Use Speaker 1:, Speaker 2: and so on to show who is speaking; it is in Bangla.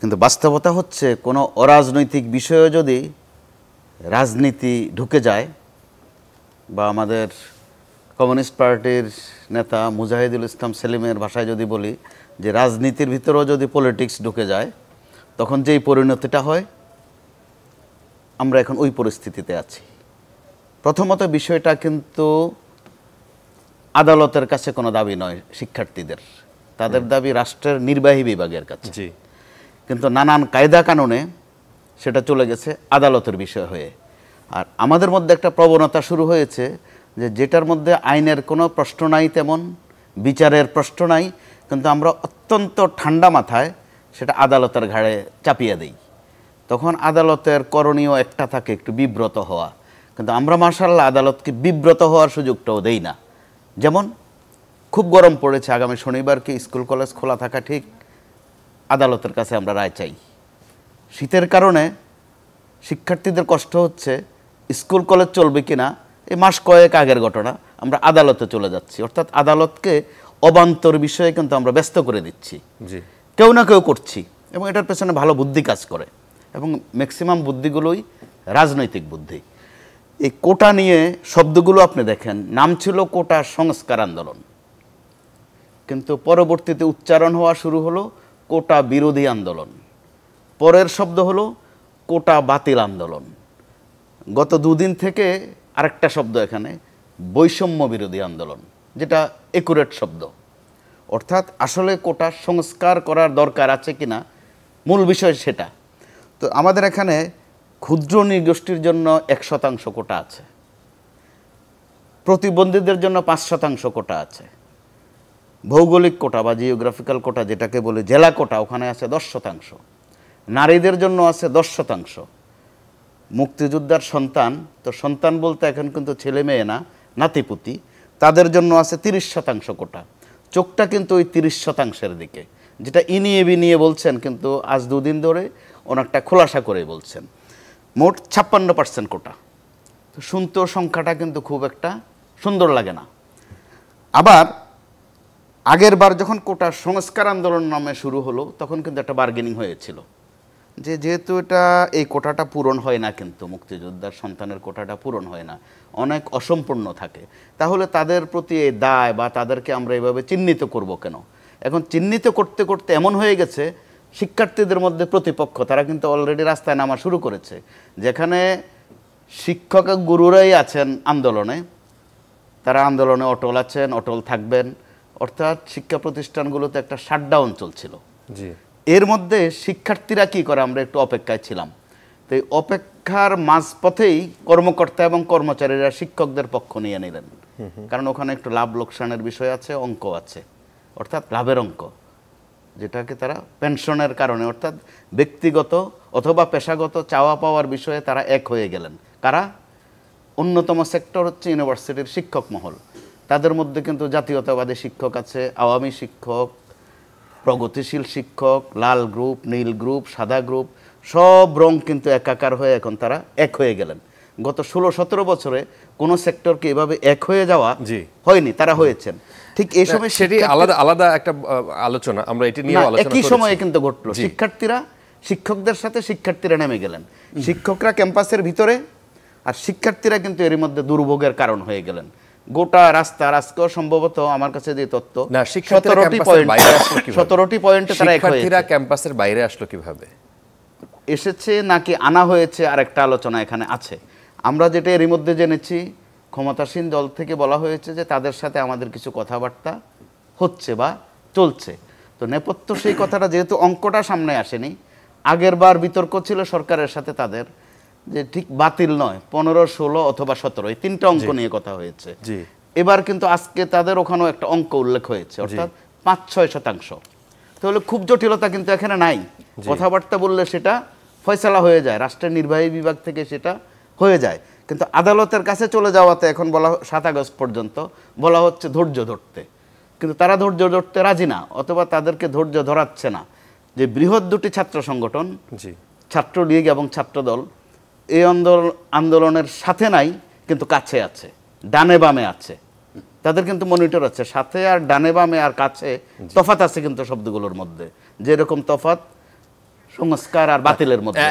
Speaker 1: কিন্তু বাস্তবতা হচ্ছে কোনো অরাজনৈতিক বিষয়ে যদি রাজনীতি ঢুকে যায় বা আমাদের কমিউনিস্ট পার্টির নেতা মুজাহিদুল ইসলাম সেলিমের ভাষায় যদি বলি যে রাজনীতির ভিতরেও যদি পলিটিক্স ঢুকে যায় তখন যেই পরিণতিটা হয় আমরা এখন ওই পরিস্থিতিতে আছি। প্রথমত বিষয়টা কিন্তু আদালতের কাছে কোনো দাবি নয় শিক্ষার্থীদের, তাদের দাবি রাষ্ট্রের নির্বাহী বিভাগের কাছে। কিন্তু নানান কায়দা কানুনে সেটা চলে গেছে আদালতের বিষয় হয়ে। আর আমাদের মধ্যে একটা প্রবণতা শুরু হয়েছে যে যেটার মধ্যে আইনের কোনো প্রশ্ন নাই, তেমন বিচারের প্রশ্ন নাই, কিন্তু আমরা অত্যন্ত ঠান্ডা মাথায় সেটা আদালতের ঘাড়ে চাপিয়ে দিই। তখন আদালতের করণীয় একটা থাকে একটু বিব্রত হওয়া, কিন্তু আমরা মাশাআল্লাহ আদালতকে বিব্রত হওয়ার সুযোগটাও দেই না। যেমন খুব গরম পড়েছে, আগামী শনিবারকে স্কুল কলেজ খোলা থাকা ঠিক, আদালতের কাছে আমরা রায় চাই। শীতের কারণে শিক্ষার্থীদের কষ্ট হচ্ছে, স্কুল কলেজ চলবে কিনা এই মাস কয়েক আগের ঘটনা, আমরা আদালতে চলে যাচ্ছি। অর্থাৎ আদালতকে অবান্তর বিষয়ে কিন্তু আমরা ব্যস্ত করে দিচ্ছি, কেউ না কেউ করছি, এবং এটার পেছনে ভালো বুদ্ধি কাজ করে, এবং ম্যাক্সিমাম বুদ্ধিগুলোই রাজনৈতিক বুদ্ধি। এই কোটা নিয়ে শব্দগুলো আপনি দেখেন, নাম ছিল কোটা সংস্কার আন্দোলন, কিন্তু পরবর্তীতে উচ্চারণ হওয়া শুরু হলো কোটা বিরোধী আন্দোলন, পরের শব্দ হলো কোটা বাতিল আন্দোলন, গত দুদিন থেকে আরেকটা শব্দ এখানে বৈষম্য বিরোধী আন্দোলন, যেটা একুরেট শব্দ। অর্থাৎ আসলে কোটা সংস্কার করার দরকার আছে কিনা মূল বিষয় সেটা। তো আমাদের এখানে ক্ষুদ্র নৃগোষ্ঠীর জন্য 1% কোটা আছে, প্রতিবন্ধীদের জন্য 5% কোটা আছে, ভৌগোলিক কোটা বা জিওগ্রাফিক্যাল কোটা যেটাকে বলে জেলা কোটা ওখানে আছে 10%, নারীদের জন্য আছে 10%। মুক্তিযোদ্ধার সন্তান, তো সন্তান বলতে এখন কিন্তু ছেলে মেয়ে না, নাতিপুতি, তাদের জন্য আছে 30% কোটা। চোখটা কিন্তু ওই 30%-এর দিকে, যেটা ইনিয়ে বিনিয়ে বলছেন, কিন্তু আজ দুদিন ধরে অনেকটা খোলাসা করে বলছেন। মোট 56% কোটা। তো শুনতেও সংখ্যাটা কিন্তু খুব একটা সুন্দর লাগে না। আবার আগের বার যখন কোটা সংস্কার আন্দোলন নামে শুরু হলো তখন কিন্তু একটা বার্গেনিং হয়েছিল যে যেহেতু এটা এই কোটাটা পূরণ হয় না, কিন্তু মুক্তিযোদ্ধার সন্তানের কোটাটা পূরণ হয় না, অনেক অসম্পূর্ণ থাকে, তাহলে তাদের প্রতি এই দায় বা তাদেরকে আমরা এভাবে চিহ্নিত করব কেন? এখন চিহ্নিত করতে করতে এমন হয়ে গেছে শিক্ষার্থীদের মধ্যে প্রতিপক্ষ, তারা কিন্তু অলরেডি রাস্তায় নামা শুরু করেছে। যেখানে শিক্ষক গুরুরাই আছেন আন্দোলনে, তারা আন্দোলনে অটল আছেন, অটল থাকবেন। অর্থাৎ শিক্ষা প্রতিষ্ঠানগুলোতে একটা শাটডাউন চলছিল। এর মধ্যে শিক্ষার্থীরা কি করে, আমরা একটু অপেক্ষায় ছিলাম। তো এই অপেক্ষার মাঝপথেই কর্মকর্তা এবং কর্মচারীরা শিক্ষকদের পক্ষ নিয়ে নিলেন, কারণ ওখানে একটু লাভ লোকসানের বিষয় আছে, অঙ্ক আছে, অর্থাৎ লাভের অঙ্ক, যেটাকে তারা পেনশনের কারণে অর্থাৎ ব্যক্তিগত অথবা পেশাগত চাওয়া পাওয়ার বিষয়ে তারা এক হয়ে গেলেন। কারা? অন্যতম সেক্টর হচ্ছে ইউনিভার্সিটির শিক্ষক মহল। তাদের মধ্যে কিন্তু জাতীয়তাবাদী শিক্ষক আছে, আওয়ামী শিক্ষক, প্রগতিশীল শিক্ষক, লাল গ্রুপ, নীল গ্রুপ, সাদা গ্রুপ, সব রং কিন্তু একাকার হয়ে এখন তারা এক হয়ে গেলেন। গত 16-17 বছরে কোনো সেক্টরকে এভাবে এক হয়ে যাওয়া হয়নি, তারা হয়েছেন। ঠিক এই সময়
Speaker 2: সেটি আলাদা আলাদা একটা আলোচনা, আমরা এটি নিয়ে আলোচনা
Speaker 1: একই সময়ে কিন্তু ঘটলো। শিক্ষার্থীরা শিক্ষকদের সাথে শিক্ষার্থীরা নেমে গেলেন, শিক্ষকরা ক্যাম্পাসের ভিতরে, আর শিক্ষার্থীরা কিন্তু এর মধ্যে দুর্ভোগের কারণ হয়ে গেলেন। গোটা রাস্তা আজকেও সম্ভবত আমার কাছে যে তথ্য, 17টি পয়েন্টে তারা এক হয়েছে।
Speaker 2: শিক্ষার্থীরা ক্যাম্পাসের বাইরে আসলো কিভাবে?
Speaker 1: এসেছে নাকি আনা হয়েছে আরেকটা আলোচনা এখানে আছে। আমরা যেটা এর মধ্যে জেনেছি, ক্ষমতাসীন দল থেকে বলা হয়েছে যে তাদের সাথে আমাদের কিছু কথাবার্তা হচ্ছে বা চলছে। তো নেপথ্য সেই কথাটা, যেহেতু অঙ্কটা সামনে আসেনি, আগের বার বিতর্ক ছিল সরকারের সাথে তাদের, যে ঠিক বাতিল নয়, 15, 16 অথবা 17, এই 3টা অঙ্ক নিয়ে কথা হয়েছে। এবার কিন্তু আজকে তাদের ওখানেও একটা অঙ্ক উল্লেখ হয়েছে, অর্থাৎ 5-6%। তাহলে খুব জটিলতা কিন্তু এখানে নাই, কথাবার্তা বললে সেটা ফয়সালা হয়ে যায়, রাষ্ট্রের নির্বাহী বিভাগ থেকে সেটা হয়ে যায়। কিন্তু আদালতের কাছে চলে যাওয়াতে এখন বলা 7 আগস্ট পর্যন্ত বলা হচ্ছে ধৈর্য ধরতে, কিন্তু তারা ধৈর্য ধরতে রাজি না, অথবা তাদেরকে ধৈর্য ধরাচ্ছে না। যে বৃহৎ দুটি ছাত্র সংগঠন, ছাত্রলীগ এবং ছাত্রদল, এই আন্দোলনের সাথে নাই কিন্তু কাছে আছে, ডানে বামে আছে, তাদের কিন্তু মনিটর আছে। সাথে আর ডানে বামে আর কাছে তফাৎ আছে কিন্তু শব্দগুলোর মধ্যে, যেরকম তফাৎ সংস্কার আর বাতিলের মধ্যে।